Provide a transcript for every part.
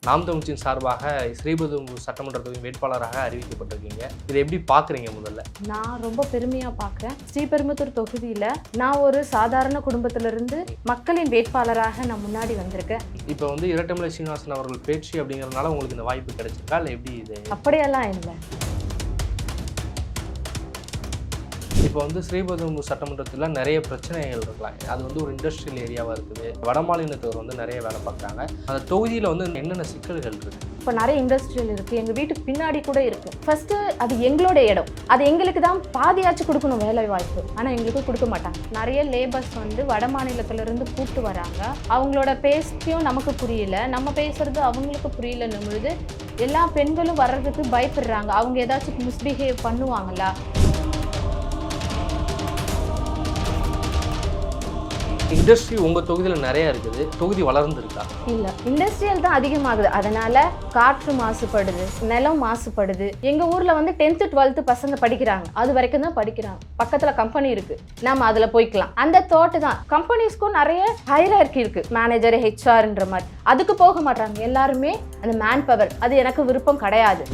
நாம் தமிழ்ச்சியின் சார்பாக ஸ்ரீபெரும்புதூர் சட்டமன்ற தொகுதி வேட்பாளராக அறிவிக்கப்பட்டிருக்கீங்க. இதை எப்படி பார்க்குறீங்க? முதல்ல நான் ரொம்ப பெருமையாக பார்க்குறேன். ஸ்ரீபெரும்புதூர் தொகுதியில் நான் ஒரு சாதாரண குடும்பத்திலிருந்து மக்களின் வேட்பாளராக நான் முன்னாடி வந்திருக்கேன். இப்போ வந்து இரட்டைமலை சீனிவாசன் அவர்கள் பேச்சு அப்படிங்கிறதுனால உங்களுக்கு இந்த வாய்ப்பு கிடைச்சிருக்கா இல்லை எப்படி? இது அப்படியெல்லாம் இல்லை. இப்போ வந்து ஸ்ரீபெரும்புதூர் சட்டமன்றத்தில் நிறைய பிரச்சனைகள் இருக்கலாம். அது வந்து ஒரு இண்டஸ்ட்ரியல் ஏரியாவாக இருக்குது. வடமாநிலத்தவர் வந்து நிறைய வேலை பார்க்குறாங்க. அந்த தொகுதியில் வந்து என்னென்ன சிக்கல்கள் இருக்குது? இப்போ நிறைய இண்டஸ்ட்ரியல் இருக்குது, எங்கள் வீட்டுக்கு பின்னாடி கூட இருக்குது. ஃபஸ்ட்டு அது எங்களோட இடம், அது எங்களுக்கு தான் பாதியாச்சும் கொடுக்கணும் வேலை வாய்ப்பு, ஆனால் எங்களுக்கு கொடுக்க மாட்டாங்க. நிறைய லேபர்ஸ் வந்து வட மாநிலத்திலேருந்து கூப்பிட்டு வராங்க. அவங்களோட பேசியும் நமக்கு புரியல, நம்ம பேசுறது அவங்களுக்கு புரியலன்னும் பொழுது எல்லா பெண்களும் வர்றதுக்கு பயப்படுறாங்க. அவங்க ஏதாச்சும் மிஸ்பிஹேவ் பண்ணுவாங்களா? இண்டஸ்ட்ரி உங்கள் தொகுதியில் நிறையா இருக்குது. தொகுதி வளர்ந்துருக்கா? இல்லை, இண்டஸ்ட்ரியல் தான் அதிகமாகுது. அதனால் காற்று மாசுபடுது, நிலம் மாசுபடுது. எங்கள் ஊரில் வந்து 10th 12th பசங்க படிக்கிறாங்க, அது வரைக்கும் தான் படிக்கிறாங்க. பக்கத்தில் கம்பெனி இருக்குது, நம்ம அதில் போய்க்கலாம். அந்த தோட்டு தான் கம்பெனிஸ்க்கும் நிறைய ஹைரார்கி இருக்குது, மேனேஜர் ஹெச்ஆர்ன்ற மாதிரி. அதுக்கு போக மாட்டாங்க எல்லாருமே. அந்த மேன் பவர் அது எனக்கு விருப்பம் கிடையாது.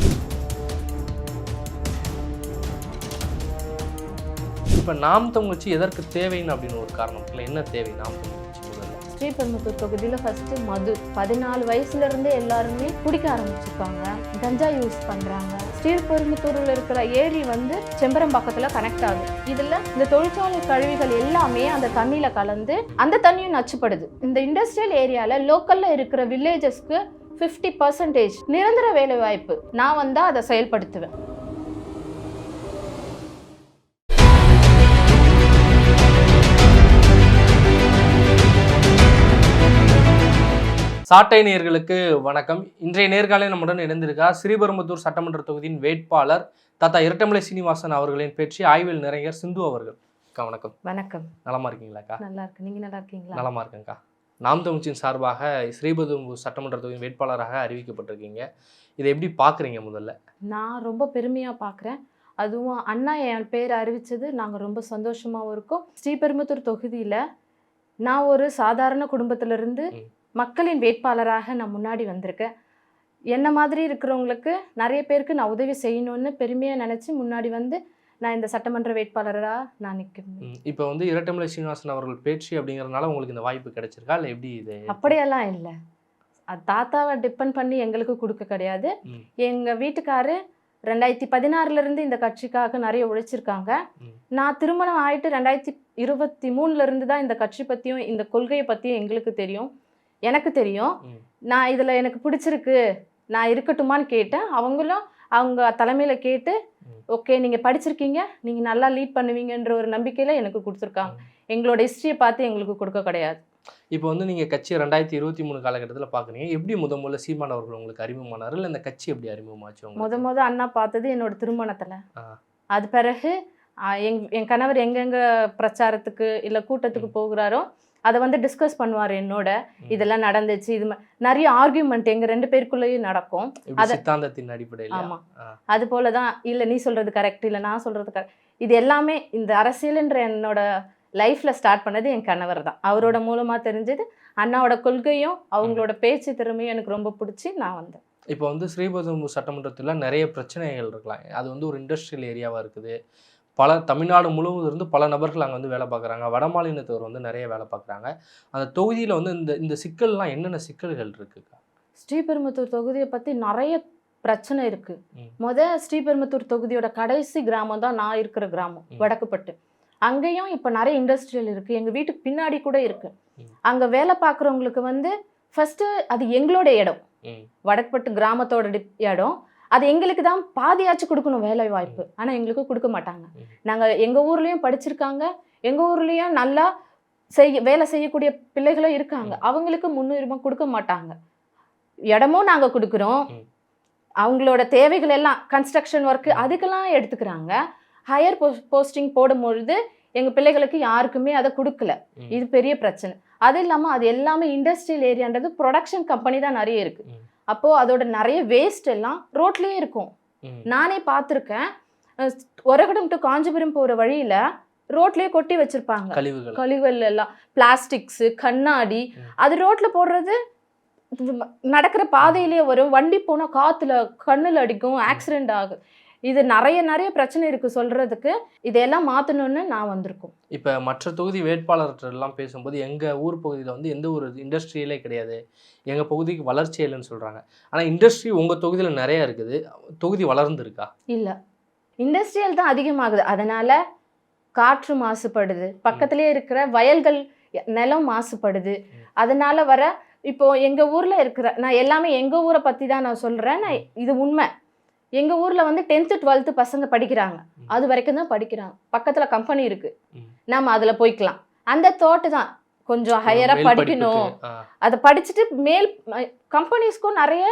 இப்போ நாம் தமிழ்ச்சி எதற்கு தேவைன்னு அப்படின்னு ஒரு காரணம் இல்லை, என்ன தேவை நாம் தமிழ்ச்சி? முதல்ல ஸ்ரீபெரும்புதூர் தொகுதியில் ஃபஸ்ட்டு மது 14 வயசுலேருந்தே எல்லாருமே குடிக்க ஆரம்பிச்சிருக்காங்க, கஞ்சா யூஸ் பண்ணுறாங்க. ஸ்ரீபெரும்புதூரில் இருக்கிற ஏரி வந்து செம்பரம்பாக்கத்தில் கனெக்ட் ஆகுது. இதில் இந்த தொழிற்சாலை கழிவுகள் எல்லாமே அந்த தண்ணியில் கலந்து அந்த தண்ணியும் நச்சுப்படுது. இந்த இண்டஸ்ட்ரியல் ஏரியாவில் லோக்கலில் இருக்கிற வில்லேஜஸ்க்கு 50% நிரந்தர வேலை வாய்ப்பு நான் வந்தால் அதை செயல்படுத்துவேன். சாட்டை நேயர்களுக்கு வணக்கம். இன்றைய நேர்காணலில் நம்முடன் இணைந்திருக்கா ஸ்ரீபெரும்புதூர் சட்டமன்ற தொகுதியின் வேட்பாளர் தாத்தா இரட்டைமலை சீனிவாசன் அவர்களின் பேச்சு ஆய்வில் நிறைஞர் சிந்து அவர்கள். அக்கா வணக்கம். வணக்கம். நலமா இருக்கீங்களாக்கா? நல்லா இருக்கு, நீங்க நல்லா இருக்கீங்களா? நலமா இருக்கேங்க்கா. நாம் தமிழ்ச்சியின் சார்பாக ஸ்ரீபெரும்புதூர் சட்டமன்ற தொகுதியின் வேட்பாளராக அறிவிக்கப்பட்டிருக்கீங்க. இதை எப்படி பார்க்குறீங்க? முதல்ல நான் ரொம்ப பெருமையாக பார்க்குறேன். அதுவும் அண்ணா என் பேர் அறிவித்தது நாங்கள் ரொம்ப சந்தோஷமாகவும் இருக்கோம். ஸ்ரீபெரும்புதூர் தொகுதியில் நான் ஒரு சாதாரண குடும்பத்திலிருந்து மக்களின் வேட்பாளராக நான் முன்னாடி வந்திருக்கேன். என்ன மாதிரி இருக்கிறவங்களுக்கு நிறைய பேருக்கு நான் உதவி செய்யணும்னு பெருமையாக நினச்சி முன்னாடி வந்து நான் இந்த சட்டமன்ற வேட்பாளராக நான் நிற்கிறேன். இப்போ வந்து இரட்டைமலை சீனிவாசன் அவர்கள் பேச்சு அப்படிங்கிறதுனால உங்களுக்கு இந்த வாய்ப்பு கிடைச்சிருக்கா இல்லை எப்படி? இது அப்படியெல்லாம் இல்லை, அது தாத்தாவை டிபெண்ட் பண்ணி எங்களுக்கு கொடுக்க கிடையாது. எங்கள் வீட்டுக்காரு 2016 இந்த கட்சிக்காக நிறைய உழைச்சிருக்காங்க. நான் திருமணம் ஆகிட்டு 2023 தான் இந்த கட்சி பற்றியும் இந்த கொள்கையை பற்றியும் எங்களுக்கு தெரியும், எனக்கு தெரியும். நான் இதில் எனக்கு பிடிச்சிருக்கு, நான் இருக்கட்டுமான்னு கேட்டேன். அவங்களும் அவங்க தலைமையில் கேட்டு ஓகே நீங்கள் படிச்சிருக்கீங்க, நீங்கள் நல்லா லீட் பண்ணுவீங்கன்ற ஒரு நம்பிக்கையில் எனக்கு கொடுத்துருக்காங்க. எங்களோட ஹிஸ்ட்ரியை பார்த்து எங்களுக்கு கொடுக்க கிடையாது. இப்போ வந்து நீங்கள் கட்சி 2023 காலகட்டத்தில் பார்க்குறீங்க. எப்படி முதல்ல சீமான் அவர்கள் உங்களுக்கு அறிமுகமானார், இல்லை இந்த கட்சி எப்படி அறிமுகமாச்சு? முத அண்ணா பார்த்தது என்னோட திருமணத்தில். அது பிறகு என் கணவர் எங்கெங்கே பிரச்சாரத்துக்கு இல்லை கூட்டத்துக்கு போகிறாரோ அதை வந்து டிஸ்கஸ் பண்ணுவார் என்னோட. இதெல்லாம் நடந்துச்சு, இது நிறைய ஆர்கியூமெண்ட் எங்கள் 2 பேருக்குள்ளேயும் நடக்கும். அது சித்தாந்தத்தின் அடிப்படையில். ஆமாம், அது போல தான். இல்லை நீ சொல்கிறது கரெக்ட், இல்லை நான் சொல்கிறது கரெக்ட். இது எல்லாமே இந்த அரசியல்ன்ற என்னோட லைஃப்பில் ஸ்டார்ட் பண்ணது என் கணவர் தான். அவரோட மூலமாக தெரிஞ்சது. அண்ணாவோட கொள்கையும் அவங்களோட பேச்சு திறமையும் எனக்கு ரொம்ப பிடிச்சி நான் வந்தேன். இப்போ வந்து ஸ்ரீபெரும்புதூர் சட்டமன்றத்தில் நிறைய பிரச்சனைகள் இருக்கலாம். அது வந்து ஒரு இண்டஸ்ட்ரியல் ஏரியாவாக இருக்குது. தமிழ்நாடு முழுவதும் இருந்து பல நபர்கள் அங்கே வந்து வேலை பார்க்குறாங்க. வடமாநிலத்தவர் வந்து நிறைய வேலை பார்க்குறாங்க. அந்த தொகுதியில் வந்து இந்த சிக்கல்லாம் என்னென்ன சிக்கல்கள் இருக்குக்கா? ஸ்ரீபெரும்புதூர் தொகுதியை பற்றி நிறைய பிரச்சனை இருக்குது. ஸ்ரீபெரும்புதூர் தொகுதியோட கடைசி கிராமம் தான் நான் இருக்கிற கிராமம், வடக்குப்பட்டு. அங்கேயும் இப்போ நிறைய இண்டஸ்ட்ரியல் இருக்குது, எங்கள் வீட்டுக்கு பின்னாடி கூட இருக்குது. அங்கே வேலை பார்க்குறவங்களுக்கு வந்து ஃபஸ்ட்டு அது எங்களோட இடம், வடக்குப்பட்டு கிராமத்தோட இடம். அது எங்களுக்கு தான் பாதியாச்சும் கொடுக்கணும் வேலை வாய்ப்பு, ஆனால் எங்களுக்கு கொடுக்க மாட்டாங்க. நாங்கள் எங்கள் ஊர்லேயும் படிச்சிருக்காங்க, எங்கள் ஊர்லேயும் நல்லா வேலை செய்யக்கூடிய பிள்ளைகளும் இருக்காங்க. அவங்களுக்கு முன்னுரிமை கொடுக்க மாட்டாங்க. இடமும் நாங்கள் கொடுக்குறோம், அவங்களோட தேவைகள் எல்லாம் கன்ஸ்ட்ரக்ஷன் ஒர்க்கு அதுக்கெல்லாம் எடுத்துக்கிறாங்க. ஹையர் போஸ்டிங் போடும்பொழுது எங்கள் பிள்ளைகளுக்கு யாருக்குமே அதை கொடுக்கல. இது பெரிய பிரச்சனை. அது இல்லாமல் அது எல்லாமே இண்டஸ்ட்ரியல் ஏரியான்றது ப்ரொடக்ஷன் கம்பெனி தான் நிறைய இருக்குது. அப்போது அதோட நிறைய வேஸ்ட் எல்லாம் ரோட்லேயே இருக்கும். நானே பார்த்துருக்கேன். ஒரகடம் டு காஞ்சிபுரம் போகிற வழியில் ரோட்லேயே கொட்டி வச்சுருப்பாங்க கழிவுகள் எல்லாம், பிளாஸ்டிக்ஸு, கண்ணாடி. அது ரோட்டில் போடுறது நடக்கிற பாதையிலேயே வரும், வண்டி போனா காத்துல கண்ணுல அடிக்கும், ஆக்சிடென்ட் ஆகும். இது நிறைய பிரச்சனை இருக்கு சொல்றதுக்கு. இதெல்லாம் மாத்தணும்னு நான் வந்திருக்கோம். இப்ப மற்ற தொகுதி வேட்பாளர்கிட்ட எல்லாம் பேசும்போது எங்க ஊர் பகுதியில வந்து எந்த ஒரு இண்டஸ்ட்ரியலே கிடையாது, எங்க பகுதிக்கு வளர்ச்சி இல்லைன்னு சொல்றாங்க. ஆனா இண்டஸ்ட்ரி உங்க தொகுதியில நிறைய இருக்குது. தொகுதி வளர்ந்துருக்கா? இல்ல, இண்டஸ்ட்ரியல் தான் அதிகமாகுது. அதனால காற்று மாசுபடுது, பக்கத்திலே இருக்கிற வயல்கள் நிலம் மாசுபடுது. அதனால வர இப்போ எங்க ஊர்ல இருக்கிற, நான் எல்லாமே எங்க ஊரை பத்தி தான் நான் சொல்றேன். இது உண்மை. எங்க ஊர்ல வந்து 10th 12th பசங்க படிக்கிறாங்க, அது வரைக்கும் தான் படிக்கிறாங்க. பக்கத்துல கம்பெனி இருக்கு, நாம அதுல போய்க்கலாம். அந்த தோட்டு தான் கொஞ்சம் ஹையரா படிக்கணும். அதை படிச்சுட்டு மேல் கம்பெனிஸ்க்கும் நிறைய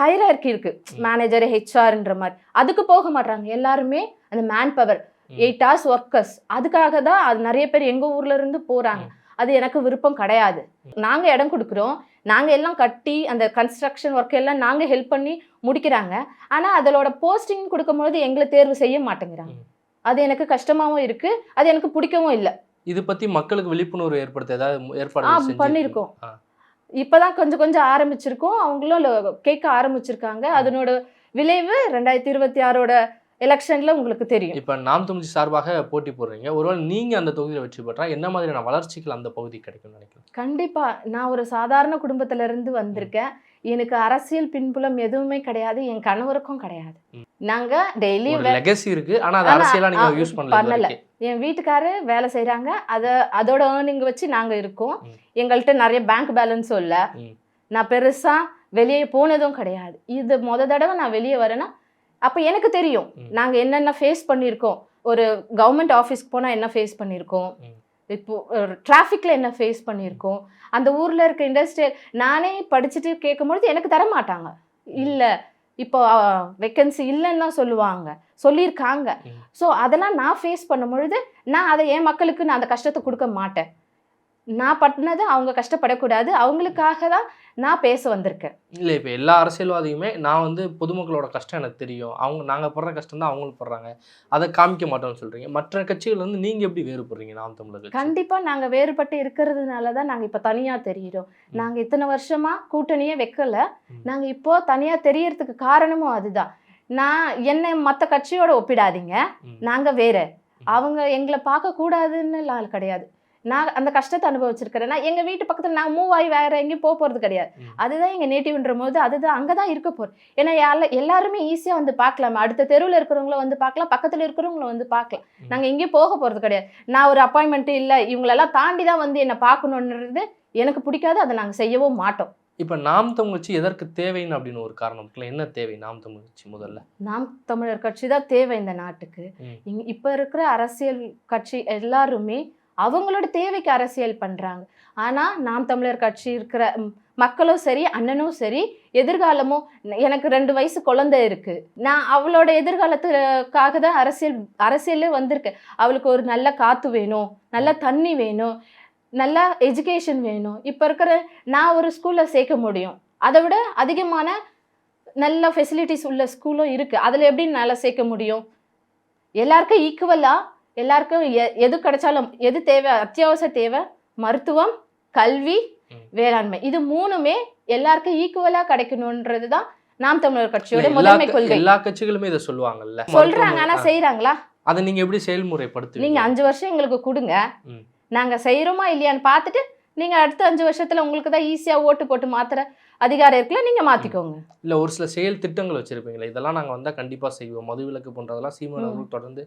ஹையரார்கி இருக்கு, மேனேஜர் ஹெச்ஆர்ன்ற மாதிரி. அதுக்கு போக மாட்டாங்க எல்லாருமே. அந்த மேன் பவர் 8 hours ஒர்க்கர்ஸ், அதுக்காக தான் அது நிறைய பேர் எங்க ஊர்ல இருந்து போறாங்க. அது எனக்கு விருப்பம் கிடையாது. நாங்க இடம் கொடுக்குறோம், நாங்க எல்லாம் கட்டி அந்த கன்ஸ்ட்ரக்ஷன் ஒர்க் எல்லாம் நாங்க ஹெல்ப் பண்ணி முடிக்கிறாங்க. ஆனா அதோட போஸ்டிங் கொடுக்கும்போது எங்களை தேர்வு செய்ய மாட்டேங்கிறாங்க. அது எனக்கு கஷ்டமாவும் இருக்கு, அது எனக்கு பிடிக்கவும் இல்லை. இது பத்தி மக்களுக்கு விழிப்புணர்வு ஏற்படுத்த ஏதாவது ஏற்பாடு பண்ணிருக்கோம். இப்பதான் கொஞ்சம் ஆரம்பிச்சிருக்கோம், அவங்களும் கேட்க ஆரம்பிச்சிருக்காங்க. அதனோட விளைவு 2026 எலெக்ஷன்ல உங்களுக்கு தெரியும். இப்ப நாம் தமிழ் சார்பாக போட்டி போடுறீங்க, ஒருவேளை நீங்க அந்த தொகுதியில வெற்றி பெற்றா என்ன மாதிரியான வளர்ச்சிகள் அந்த பகுதி கிடைக்கும் நினைக்கிறேன்? கண்டிப்பா. நான் ஒரு சாதாரண குடும்பத்துல இருந்து வந்திருக்கேன். எனக்கு அரசியல் பின்புலம் எதுவுமே கிடையாது, என் கணவருக்கும் கிடையாது. நாங்க டெய்லி லெகசி இருக்கு, ஆனா அது அரசியலா நீங்க யூஸ் பண்ணல. என் வீட்டுக்காரு வேலை செய்யறாங்க, அதோட ஏர்னிங் வச்சு நாங்க இருக்கோம். எங்கள்கிட்ட நிறைய பேங்க் பேலன்ஸும் இல்ல. நான் பெருசா வெளியே போனதும் கிடையாது. இது தடவை நான் வெளியே வரேன்னா அப்போ எனக்கு தெரியும் நாங்கள் என்னென்ன ஃபேஸ் பண்ணியிருக்கோம். ஒரு கவர்மெண்ட் ஆஃபீஸ்க்கு போனால் என்ன ஃபேஸ் பண்ணியிருக்கோம், இப்போ டிராஃபிக்கில் என்ன ஃபேஸ் பண்ணியிருக்கோம். அந்த ஊரில் இருக்க இண்டஸ்ட்ரியல் நானே படிச்சுட்டு கேட்கும்பொழுது எனக்கு தர மாட்டாங்க. இல்லை, இப்போ வேக்கன்சி இல்லைன்னு தான் சொல்லியிருக்காங்க. ஸோ அதெல்லாம் நான் ஃபேஸ் பண்ணும் பொழுது நான் அதை என் மக்களுக்கு நான் அந்த கஷ்டத்தை கொடுக்க மாட்டேன். நான் பட்டினது அவங்க கஷ்டப்படக்கூடாது, அவங்களுக்காக தான் நான் பேச வந்திருக்கேன். இல்லை, இப்போ எல்லா அரசியல்வாதியுமே நான் வந்து பொதுமக்களோட கஷ்டம் எனக்கு தெரியும், நாங்கள் படுற கஷ்டம் தான் அவங்களுக்கு படுறாங்க, அதை காமிக்க மாட்டோம்னு சொல்கிறீங்க. மற்ற கட்சிகள் வந்து நீங்கள் எப்படி வேறுபடுறீங்க நாம் தமிழர்? கண்டிப்பாக நாங்கள் வேறுபட்டு இருக்கிறதுனால தான் நாங்கள் இப்போ தனியாக தெரிகிறோம். நாங்கள் இத்தனை வருஷமாக கூட்டணியே வைக்கலை, நாங்கள் இப்போ தனியாக தெரியறதுக்கு காரணமும் அதுதான். என்னை மற்ற கட்சியோட ஒப்பிடாதீங்க, நாங்கள் வேற, அவங்க எங்களை பார்க்கக்கூடாதுன்னு கிடையாது. நான் அந்த கஷ்டத்தை அனுபவிச்சிருக்கிறேன். நான் எங்கள் வீட்டு பக்கத்தில் நான் மூவ் ஆகி வேற எங்கேயும் போகிறது கிடையாது. அதுதான் எங்கள் நேட்டிவ்ன்ற போது அதுதான் அங்கே தான் இருக்க போகிறோம். ஏன்னா எல்லாருமே ஈஸியாக வந்து பார்க்கலாம், அடுத்த தெருவில் இருக்கிறவங்கள வந்து பார்க்கலாம், பக்கத்தில் இருக்கிறவங்கள வந்து பார்க்கலாம். நாங்கள் எங்கேயும் போக போகிறது கிடையாது. நான் ஒரு அப்பாயின்மெண்ட்டு இல்லை, இவங்களெல்லாம் தாண்டி தான் வந்து என்னை பார்க்கணுன்றது எனக்கு பிடிக்காது, அதை நாங்கள் செய்யவும் மாட்டோம். இப்போ நாம் தமிழ் கட்சி எதற்கு தேவைன்னு அப்படின்னு ஒரு காரணம் இருக்குல்ல, என்ன தேவை நாம் தமிழ் கட்சி? முதல்ல நாம் தமிழர் கட்சி தான் தேவை இந்த நாட்டுக்கு. இப்போ இருக்கிற அரசியல் கட்சி எல்லாருமே அவங்களோட தேவைக்கு அரசியல் பண்றாங்க. ஆனா நாம் தமிழர் கட்சி இருக்கிற மக்களும் சரி, அண்ணனும் சரி, எதிர்காலமும், எனக்கு 2 வயசு குழந்தை இருக்கு, நான் அவளோட எதிர்காலத்துக்காக தான் அரசியல்ல வந்திருக்கேன். அவளுக்கு ஒரு நல்ல காத்து வேணும், நல்ல தண்ணி வேணும், நல்ல எஜுகேஷன் வேணும். இப்போ இருக்கிற நான் ஒரு ஸ்கூல்ல சேர்க்க முடியும், அதை விட அதிகமான நல்ல ஃபெசிலிட்டிஸ் உள்ள ஸ்கூலும் இருக்கு, அதில் எப்படி நல்லா சேர்க்க முடியும்? எல்லாருக்கும் ஈக்குவலா, எல்லாருக்கும் எது கிடைச்சாலும், எது தேவை, அத்தியாவசிய தேவை, மருத்துவம், கல்வி, வேளாண்மை, இது 3மே எல்லாருக்கும் ஈக்குவலா கிடைக்கணும்ன்றது தான் நாம் தமிழர் கட்சியோட முதன்மை கொள்கை. எல்லா கட்சிகளுமே இதை சொல்றாங்க, ஆனா செய்யறாங்களா? அதை நீங்க எப்படி செயல்முறைப்படுத்துவீங்க? நீங்க 5 வருஷம் எங்களுக்கு கொடுங்க, நாங்க செய்யறோமா இல்லையான்னு பார்த்துட்டு நீங்க அடுத்த 5 வருஷத்துல உங்களுக்கு தான் ஈஸியா ஓட்டு போட்டு மாத்துற அதிகாரம் இருக்குல்ல, நீங்க மாத்திக்கோங்க. இல்ல, ஒரு சில செயல் திட்டங்கள் வச்சிருப்பீங்களா, இதெல்லாம் நாங்க வந்தா கண்டிப்பா செய்வோம், மதுவிலக்கு போன்றதெல்லாம் சீமான் அவர்கள் தொடர்ந்து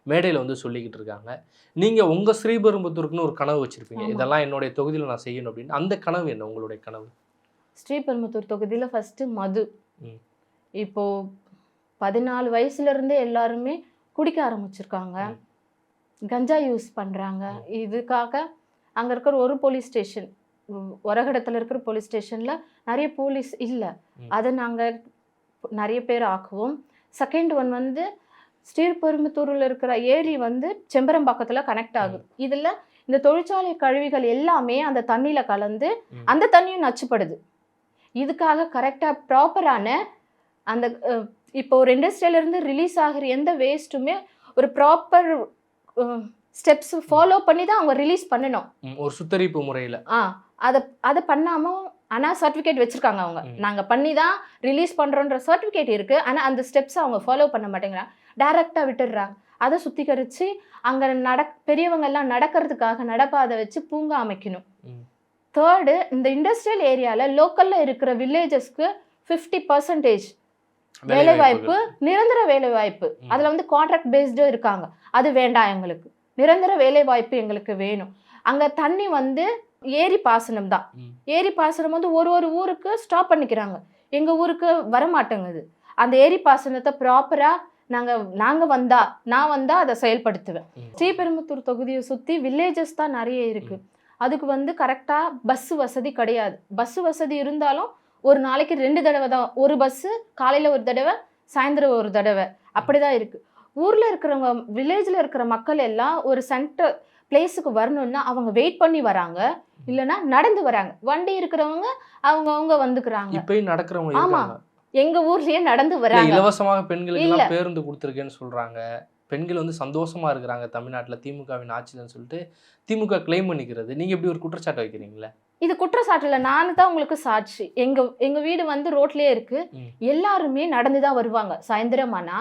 மேடையில வந்து சொல்லிக்கிட்டு இருக்காங்க. நீங்க உங்க ஸ்ரீபெரும்புத்தூருக்குன்னு ஒரு கனவு வச்சிருப்பீங்க, இதெல்லாம் என்னுடைய தொகுதியில நான் செய்யணும் அப்படின்னு. அந்த கனவு என்ன உங்களுடைய கனவு? ஸ்ரீபெரும்புத்தூர் தொகுதியில ஃபர்ஸ்ட் மது. இப்போ 14 வயசுல இருந்தே எல்லாருமே குடிக்க ஆரம்பிச்சிருக்காங்க, கஞ்சா யூஸ் பண்றாங்க. இதுக்காக அங்க இருக்கிற ஒரு போலீஸ் ஸ்டேஷன், ஒரகடத்தில் இருக்கிற போலீஸ் ஸ்டேஷன்ல நிறைய போலீஸ் இல்லை, அதை நாங்கள் நிறைய பேர் ஆக்குவோம். செகண்ட் ஒன் வந்து ஸ்ரீபெரும்புத்தூரில் இருக்கிற ஏரி வந்து செம்பரம்பாக்கத்தில் கனெக்ட் ஆகுது. இதில் இந்த தொழிற்சாலை கழிவுகள் எல்லாமே அந்த தண்ணியில் கலந்து அந்த தண்ணியும் நச்சுப்படுது. இதுக்காக கரெக்டாக ப்ராப்பரான அந்த இப்போ ஒரு இண்டஸ்ட்ரியிலேருந்து ரிலீஸ் ஆகிற எந்த வேஸ்ட்டுமே ஒரு ப்ராப்பர் ஸ்டெப்ஸ் ஃபாலோ பண்ணி தான் அவங்க ரிலீஸ் பண்ணணும், ஒரு சுத்தரிப்பு முறையில். அதை பண்ணாமல் ஆனா சர்டிஃபிகேட் வச்சிருக்காங்க அவங்க, நாங்க பண்ணி தான் ரிலீஸ் பண்றோன்ற சர்டிஃபிகேட் இருக்கு. ஆனா அந்த ஸ்டெப்ஸ் அவங்க ஃபாலோ பண்ண மாட்டேங்கிறாங்க, டைரக்டா விட்டுடுறாங்க. அதை சுத்திகரிச்சு அங்க பெரியவங்க எல்லாம் நடக்கிறதுக்காக நடப்பாதை வச்சு பூங்கா அமைக்கணும். தேர்டு, இந்த இண்டஸ்ட்ரியல் ஏரியால லோக்கல்ல இருக்கிற வில்லேஜஸ்க்கு 50% வேலைவாய்ப்பு, நிரந்தர வேலைவாய்ப்பு. அதுல வந்து கான்ட்ராக்ட் பேஸ்டும் இருக்காங்க. அது வேண்டாம் எங்களுக்கு, நிரந்தர வேலைவாய்ப்பு எங்களுக்கு வேணும். அங்க தண்ணி வந்து ஏரி பாசனம் தான். ஏரி பாசனம் வந்து ஒரு ஊருக்கு ஸ்டாப் பண்ணிக்கிறாங்க, எங்க ஊருக்கு வரமாட்டேங்குது. அந்த ஏரி பாசனத்தை ப்ராப்பரா நான் வந்தா அதை செயல்படுத்துவேன். ஸ்ரீபெரும்புத்தூர் தொகுதியை சுத்தி வில்லேஜஸ் தான் நிறைய இருக்கு. அதுக்கு வந்து கரெக்டா பஸ் வசதி கிடையாது. பஸ் வசதி இருந்தாலும் ஒரு நாளைக்கு 2 தடவை தான், ஒரு பஸ்ஸு காலையில ஒரு தடவை, சாயந்தரம் ஒரு தடவை, அப்படிதான் இருக்கு. ஊர்ல இருக்கிறவங்க, வில்லேஜ்ல இருக்கிற மக்கள் எல்லாம் ஒரு சென்டர் பிளேஸுக்கு வரணும்னா அவங்க வெயிட் பண்ணி வராங்க, இல்லைன்னா நடந்து வராங்க. வண்டி இருக்கிறவங்க அவங்க வந்துக்கிறாங்க. இப்பயும் நடக்கிறவங்க ஆமா, எங்க ஊர்லயே நடந்து வராங்க. இலவசமாக பெண்களுக்கு பேருந்து கொடுத்துருக்கேன்னு சொல்றாங்க. பெண்கள் வந்து சந்தோஷமா இருக்கிறாங்க தமிழ்நாட்டில் திமுகவின் ஆட்சியில்னு சொல்லிட்டு திமுக கிளைம் பண்ணிக்கிறது. நீங்க எப்படி ஒரு குற்றச்சாட்டு வைக்கிறீங்களா? இது குற்றச்சாட்டுல நானு தான் உங்களுக்கு சாட்சி. எங்க வீடு வந்து ரோட்லயே இருக்கு. எல்லாருமே நடந்துதான் வருவாங்க. சாயந்தரம் ஆனா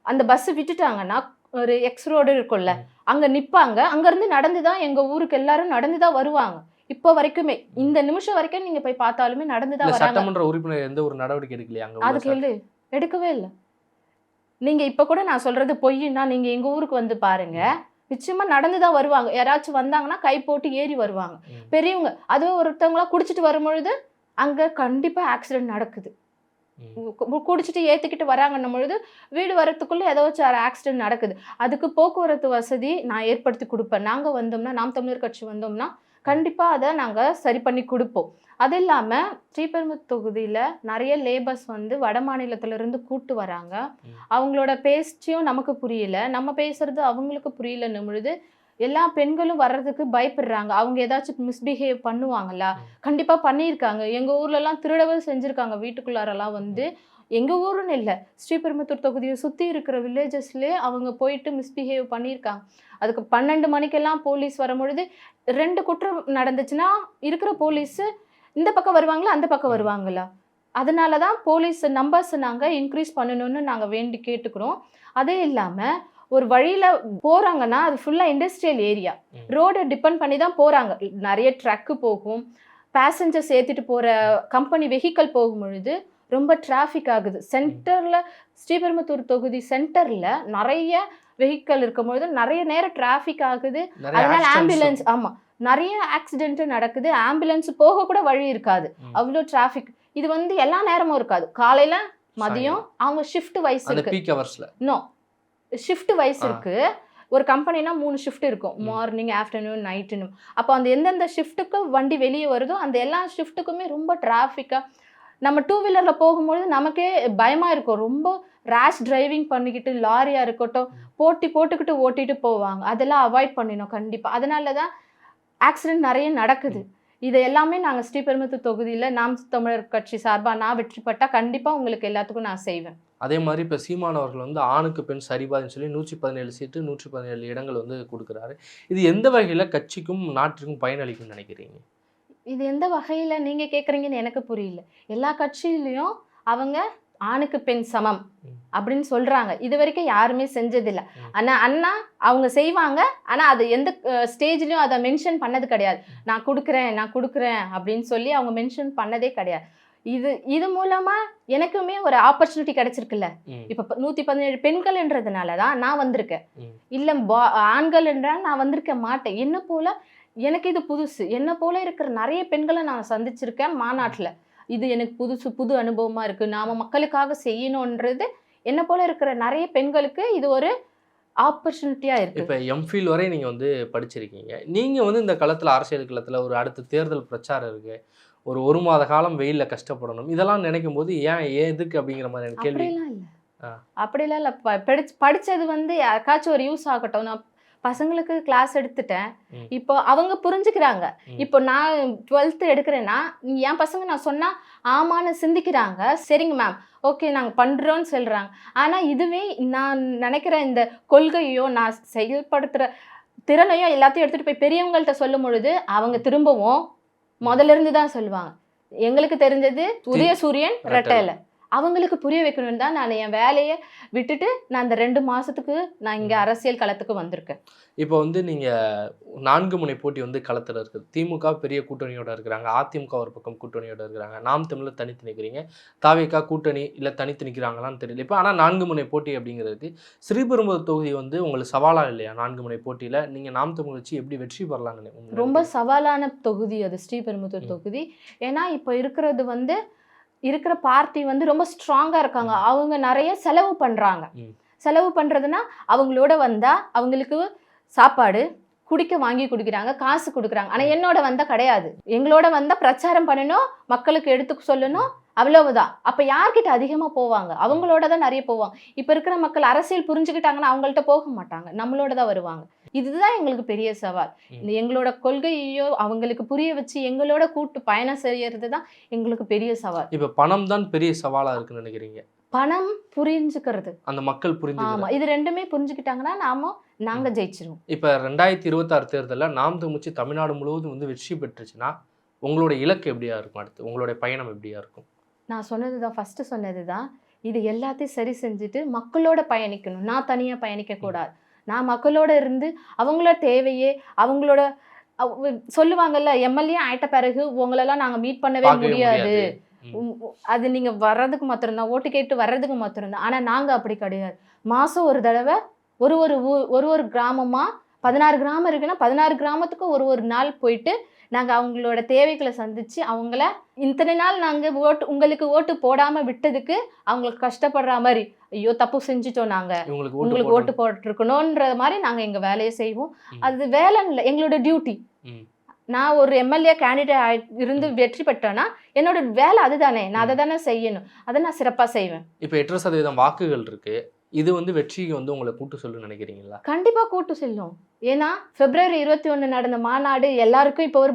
அந்த பஸ் விட்டுட்டாங்கன்னா ஒரு எக்ஸ் ரோடு இருக்கும்ல, அங்க நிப்பாங்க. அங்க இருந்து நடந்துதான் எங்க ஊருக்கு எல்லாரும் நடந்துதான் வருவாங்க. இப்போ வரைக்குமே, இந்த நிமிஷம் வரைக்கும் நீங்க போய் பார்த்தாலுமே நடந்துதான் வராங்க. சட்டமன்ற உறுப்பினர் எந்த ஒரு நடவடிக்கை எடுக்கலையா? அது கேள்வி எடுக்கவே இல்லை. நீங்க இப்ப கூட நான் சொல்றது பொய்னா நீங்க எங்க ஊருக்கு வந்து பாருங்க, நிச்சயமா நடந்துதான் வருவாங்க. யாராச்சும் வந்தாங்கன்னா கை போட்டு ஏறி வருவாங்க பெரியவங்க. அதுவே ஒருத்தவங்களா குடிச்சிட்டு வரும்பொழுது அங்க கண்டிப்பா ஆக்சிடென்ட் நடக்குது. குடிச்சிட்டு ஏத்திக்கிட்டு வராங்கன்னும் பொழுது வீடு வரத்துக்குள்ள ஏதாச்சும் ஆக்சிடென்ட் நடக்குது. அதுக்கு போக்குவரத்து வசதி நான் ஏற்படுத்தி கொடுப்பேன். நாங்க வந்தோம்னா, நாம் தமிழர் கட்சி வந்தோம்னா கண்டிப்பா அதை நாங்க சரி பண்ணி கொடுப்போம். அது இல்லாம ஸ்ரீபெரும்புத்தூர் தொகுதியில நிறைய லேபர்ஸ் வந்து வட மாநிலத்துல இருந்து கூட்டு வராங்க. அவங்களோட பேச்சும் நமக்கு புரியல, நம்ம பேசுறது அவங்களுக்கு புரியலன்னும் பொழுது எல்லா பெண்களும் வர்றதுக்கு பயப்படுறாங்க. அவங்க ஏதாச்சும் மிஸ்பிஹேவ் பண்ணுவாங்களா? கண்டிப்பா பண்ணியிருக்காங்க. எங்க ஊர்ல எல்லாம் திருடவும் செஞ்சிருக்காங்க. வீட்டுக்குள்ளாரெல்லாம் வந்து, எங்க ஊருன்னு இல்லை, ஸ்ரீபெரும்புத்தூர் தொகுதியை சுத்தி இருக்கிற வில்லேஜஸ்லயே அவங்க போயிட்டு மிஸ்பிஹேவ் பண்ணியிருக்காங்க. அதுக்கு 12 மணிக்கெல்லாம் போலீஸ் வரும்பொழுது 2 குற்றம் நடந்துச்சுன்னா இருக்கிற போலீஸ் இந்த பக்கம் வருவாங்களா, அந்த பக்கம் வருவாங்களா? அதனாலதான் போலீஸ் நம்பர்ஸ் நாங்க இன்க்ரீஸ் பண்ணணும்னு நாங்க வேண்டி கேட்டுக்கிறோம். அதே இல்லாம ஒரு வழியில போறாங்கன்னா அது ஃபுல்லா இண்டஸ்ட்ரியல் ஏரியா, ரோடு டிபெண்ட் பண்ணி தான் போறாங்க. நிறைய ட்ரக்கு போகும், பேசஞ்சர்ஸ் ஏத்திட்டு போற கம்பெனி வெஹிக்கல் போகும் பொழுது ரொம்ப டிராஃபிக் ஆகுது. சென்டர்ல, ஸ்ரீபெரும்புத்தூர் தொகுதி சென்டர்ல நிறைய வெஹிக்கல் இருக்கும்பொழுது நிறைய நேரம் டிராஃபிக் ஆகுது. அதனால ஆம்புலன்ஸ், ஆமா, நிறைய ஆக்சிடென்ட் நடக்குது. ஆம்புலன்ஸ் போக கூட வழி இருக்காது, அவ்வளோ டிராஃபிக். இது வந்து எல்லா நேரமும் இருக்காது. காலையில, மதியம், அவங்க ஷிஃப்ட் வைஸ் இருக்கு. நோ, ஷிஃப்ட் வைஸ் இருக்கு. ஒரு கம்பெனினா 3 ஷிஃப்ட் இருக்கும், மார்னிங், ஆஃப்டர்நூன், நைட்டுன்னு. அப்போ அந்த எந்தெந்த ஷிஃப்ட்டுக்கு வண்டி வெளியே வருதோ அந்த எல்லா ஷிஃப்ட்டுக்குமே ரொம்ப டிராஃபிக்காக. நம்ம 2 வீலரில் போகும்பொழுது நமக்கே பயமாக இருக்கும். ரொம்ப ரேஷ் டிரைவிங் பண்ணிக்கிட்டு, லாரியாக இருக்கட்டும், போட்டுக்கிட்டு ஓட்டிட்டு போவாங்க. அதெல்லாம் அவாய்ட் பண்ணிடணும் கண்டிப்பாக. அதனால தான் ஆக்சிடென்ட் நிறைய நடக்குது. இது எல்லாமே நாங்கள் ஸ்ரீபெரும்புத்தூர் தொகுதியில் நாம் தமிழர் கட்சி சார்பாக நான் வெற்றி பட்டால் கண்டிப்பாக உங்களுக்கு எல்லாத்துக்கும் நான் செய்வேன். அதே மாதிரி இப்போ சீமானவர்கள் வந்து ஆணுக்கு பெண் சரிபாதின்னு சொல்லி 117 சீட்டு 117 இடங்கள் வந்து கொடுக்குறாரு. இது எந்த வகையில் கட்சிக்கும் நாட்டிற்கும் பயனளிக்கும்னு நினைக்கிறீங்க? இது எந்த வகையில் நீங்கள் கேட்குறீங்கன்னு எனக்கு புரியல. எல்லா கட்சியிலையும் அவங்க ஆணுக்கு பெண் சமம் அப்படின்னு சொல்றாங்க. இது வரைக்கும் யாருமே செஞ்சதில்லை. ஆனா அண்ணா அவங்க செய்வாங்க. ஆனா அது எந்த ஸ்டேஜ்லயும் அதை மென்ஷன் பண்ணது கிடையாது. நான் கொடுக்குறேன் அப்படின்னு சொல்லி அவங்க மென்ஷன் பண்ணதே கிடையாது. இது மூலமா எனக்குமே ஒரு ஆப்பர்ச்சுனிட்டி கிடைச்சிருக்குல்ல. இப்ப 117 பெண்கள்ன்றதுனாலதான் நான் வந்திருக்கேன். இல்ல ஆண்கள் என்றால் நான் வந்திருக்க மாட்டேன். என்ன போல எனக்கு இது புதுசு. என்ன போல இருக்கிற நிறைய பெண்களை நான் சந்திச்சிருக்கேன் மாநாட்டுல. இது எனக்கு புது அனுபவமா இருக்கு. நாம மக்களுக்காக செய்யணும்ன்றது என்ன போல இருக்கிற நிறைய பெண்களுக்கு இது ஒரு ஆப்பர்ச்சுனிட்டியா இருக்கு. இப்ப எம்ஃபில் வரை நீங்க வந்து படிச்சிருக்கீங்க. நீங்க வந்து இந்த களத்துல, அரசியல் களத்துல ஒரு அடுத்த தேர்தல் பிரச்சாரம் இருக்கு, ஒரு மாத காலம் வெயில்ல கஷ்டப்படணும், இதெல்லாம் நினைக்கும் போது ஏன் எதுக்கு அப்படிங்கிற மாதிரி கேள்வி. அப்படிலாம் இல்ல. படிச்சது வந்து யாருக்காச்சும் ஒரு யூஸ் ஆகட்டும். நான் பசங்களுக்கு கிளாஸ் எடுத்துட்டேன். இப்போ அவங்க புரிஞ்சுக்கிறாங்க. இப்போ நான் 12th எடுக்கிறேன்னா என் பசங்க நான் சொன்னா ஆமான்னு சிந்திக்கிறாங்க. சரிங்க மேம், ஓகே நாங்கள் பண்றோம்னு சொல்றாங்க. ஆனா இதுவே நான் நினைக்கிற இந்த கொள்கையோ நான் செயல்படுத்துற திறனையோ எல்லாத்தையும் எடுத்துட்டு போய் பெரியவங்கள்ட்ட சொல்லும் பொழுது அவங்க திரும்பவும் முதல்ல இருந்து தான் சொல்லுவாங்க. எங்களுக்கு தெரிஞ்சது உதயசூரியன் ரெட்டேல. அவங்களுக்கு புரிய வைக்கணும் தான் நான் என் வேலையை விட்டுட்டு நான் இந்த 2 மாசத்துக்கு நான் இங்க அரசியல் களத்துக்கு வந்திருக்கேன். இப்போ வந்து நீங்க 4 முனை போட்டி வந்து களத்துல இருக்குது. திமுக பெரிய கூட்டணியோட இருக்கிறாங்க, அதிமுக ஒரு பக்கம் கூட்டணியோட இருக்கிறாங்க, நாம் தமிழர் தனித்து நிற்கிறீங்க, தாவேகா கூட்டணி இல்லை தனித்து நிற்கிறாங்களான்னு தெரியல. இப்போ ஆனால் 4 முனை போட்டி அப்படிங்கிறது ஸ்ரீபெரும்புதூர் தொகுதி வந்து உங்களுக்கு சவாலா இல்லையா? 4 முனை போட்டியில நீங்க நாம் தமிழ் வச்சு எப்படி வெற்றி பெறலாம்னு? ரொம்ப சவாலான தொகுதி அது ஸ்ரீபெரும்புதூர் தொகுதி. ஏன்னா இப்போ இருக்கிற பார்ட்டி வந்து ரொம்ப ஸ்ட்ராங்கா இருக்காங்க. அவங்க நிறைய செலவு பண்றாங்க. செலவு பண்றதுன்னா அவங்களோட வந்தா அவங்களுக்கு சாப்பாடு குடிக்க வாங்கி குடிக்கிறாங்க, காசு கொடுக்குறாங்க. ஆனா என்னோட வந்தா கிடையாது. எங்களோட வந்தா பிரச்சாரம் பண்ணணும், மக்களுக்கு எடுத்து சொல்லணும், அவ்வளவுதான். அப்ப யார்கிட்ட அதிகமா போவாங்க? அவங்களோட தான் நிறைய போவாங்க. இப்ப இருக்கிற மக்கள் அரசியல் புரிஞ்சுக்கிட்டாங்கன்னா அவங்கள்ட்ட போக மாட்டாங்க, நம்மளோட தான் வருவாங்க. இதுதான் எங்களுக்கு பெரிய சவால். எங்களோட கொள்கையோ அவங்களுக்கு புரிய வச்சு எங்களோட கூட்டு பயணம் செய்யறது தான் எங்களுக்கு பெரிய சவால். இப்ப பணம் தான் பெரிய சவாலா இருக்குன்னு நினைக்கிறீங்க? பணம் புரிஞ்சுக்கிறது, அந்த மக்கள் புரிஞ்சு, ஆமா, இது ரெண்டுமே புரிஞ்சுக்கிட்டாங்கன்னா நாங்க ஜெயிச்சிருவோம். இப்ப 2026 தேர்தலில் நாம் தமிழ் தமிழ்நாடு முழுவதும் வந்து வெற்றி பெற்றுச்சுன்னா உங்களோட இலக்கு எப்படியா இருக்கும்? அடுத்து உங்களுடைய பயணம் எப்படியா இருக்கும்? நான் சொன்னதுதான், ஃபர்ஸ்ட் சொன்னதுதான், இது எல்லாத்தையும் சரி செஞ்சுட்டு மக்களோட பயணிக்கணும். நான் தனியா பயணிக்க கூடாது. நான் மக்களோட இருந்து அவங்களோட தேவையே அவங்களோட சொல்லுவாங்கல்ல, எம்எல்ஏ ஆயிட்ட பிறகு உங்களெல்லாம் நாங்க மீட் பண்ணவே முடியாது, அது நீங்க வர்றதுக்கு மாத்திரம்தான், ஓட்டு கேட்டு வர்றதுக்கு மாத்திரம்தான். ஆனா நாங்க அப்படி கிடையாது. மாசம் ஒரு தடவை ஒரு கிராமமா 16 கிராமம் இருக்குன்னா 16 கிராமத்துக்கு ஒரு நாள் போயிட்டு நாங்க அவங்களோட தேவைகளை சந்திச்சு அவங்கள இத்தனை நாள் நாங்க உங்களுக்கு ஓட்டு போடாம விட்டதுக்கு அவங்களுக்கு கஷ்டப்படுற மாதிரி, ஐயோ தப்பு செஞ்சுட்டோம், நாங்க உங்களுக்கு ஓட்டு போட்டிருக்கணும்ன்ற மாதிரி நாங்க எங்க வேலையை செய்வோம். அது வேலை இல்லை, எங்களோட டியூட்டி. நான் ஒரு எம்எல்ஏ கேண்டிடேட் இருந்து வெற்றி பெற்றேன்னா என்னோட வேலை அதுதானே, நான் அதை தானே செய்யணும், அதை நான் சிறப்பா செய்வேன். இப்போ 8% வாக்குகள் இருக்கு, இது வந்து வெற்றிக்கு வந்து உங்களை கூட்டு சொல்லுன்னு நினைக்கிறீங்களா? கண்டிப்பா கூட்டு செல்லும். ஏன்னா February 21 நடந்த மாநாடு எல்லாருக்கும் இப்போ ஒரு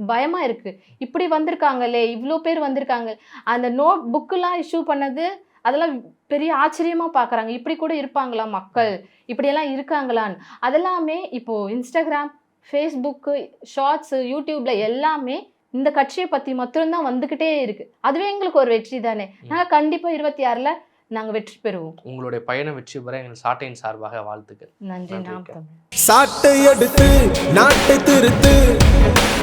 பயமா இருக்கு. இப்படி வந்திருக்காங்களே, இவ்வளோ பேர் வந்திருக்காங்க, அந்த நோட் புக்கெல்லாம் இஷ்யூ பண்ணது அதெல்லாம் பெரிய ஆச்சரியமா பாக்குறாங்க. இப்படி கூட இருப்பாங்களா மக்கள், இப்படியெல்லாம் இருக்காங்களான்னு. அதெல்லாமே இப்போ இன்ஸ்டாகிராம், ஃபேஸ்புக்கு, ஷார்ட்ஸ், யூடியூப்ல எல்லாமே இந்த கட்சியை பத்தி மட்டும்தான் வந்துகிட்டே இருக்கு. அதுவே எங்களுக்கு ஒரு வெற்றி தானே. நாங்கள் கண்டிப்பா 26ல நாங்க வெற்றி பெறுவோம். உங்களுடைய பயணம் வெற்றி பெற எங்கள் சாட்டையின் சார்பாக வாழ்த்துக்கள். நன்றி. நாம் தமிழ். சாட்டை எடுத்து நாட்டை திருத்து.